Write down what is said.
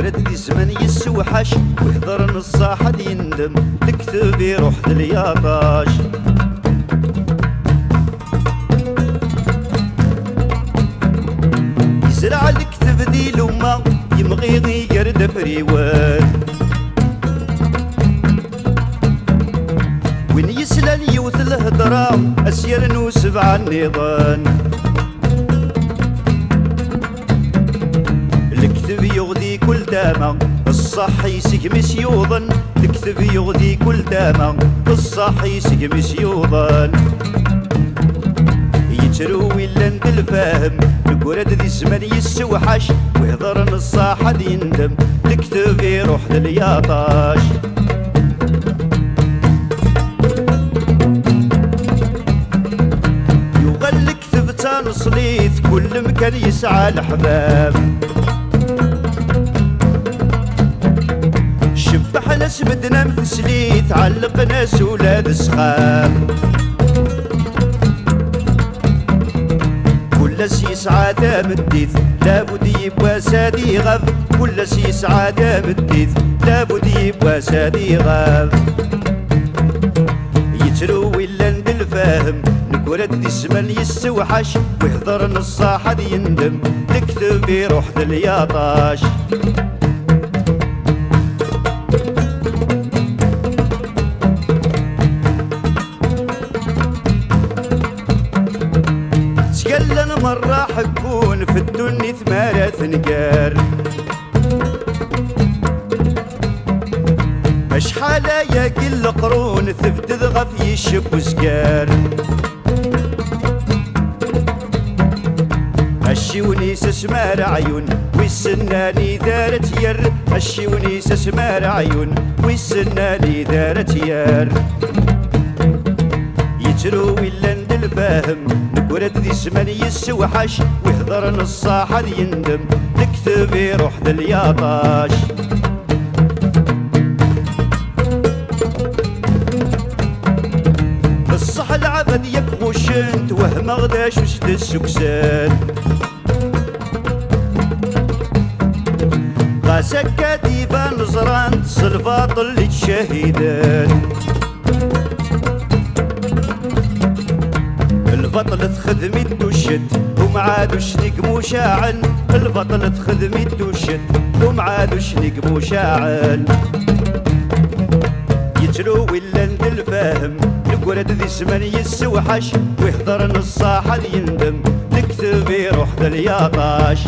نقولت دي زمن يسوحش ويهضر نصاح يندم تكتب يروح دلياطاش. يزرع الكتب دي لما يمغي يرد فريوان وين يسلى اليوث الهضرة أسير نوسف عن النظام. الكتب يغذي كل دامة الصح يسقمس يوضن. الكتب يغذي كل دامة الصح يسقمس يوضن. يتروي لند الفاهم نقولد ذي زمن يسوحش ويهضر نصاح يندم الكتب يروح للياطاش. يغل كتب تنصليت كل مكان يسعى الحباب. شبح ناس بدنا مثسليت علق ناس ولاد سخاف. كل شي يسعى دام الديث لابد يبقى سادي غاف. كل شي يسعى دام الديث لابد يبقى سادي غاف. يتروي لند الفاهم نقولت دي زمن يسوحش ويهضر نصاح يندم الكتب يروح دلياطاش. تقلن مرة حكون في الدنيا ثمارة ثنقار. اشحال يا كل قرون ثبت ذغف يشب وسكار. الشي ونيس اسمار عيون والسناني دارت ير. الشي ونيس اسمار عيون والسناني دارت ير. يتروي لند الفاهم نقولت ذي زمن يسوحش ويهضر نصاح يندم الكتب يروح دلياطاش. الصح العبد يكغوشنت وهم غداش وشد السكسان. غاسك كاتيبا نزران صلفاط اللي تشاهدان. البطل تخدمي توشد ومعادوش نقمو شاعل. البطل تخدمي توشد ومعادوش نقمو شاعل. يتروي لند الفاهم نقولت ذي زمن يسوحش ويهضر نصاح يندم الكتب يروح دلياطاش.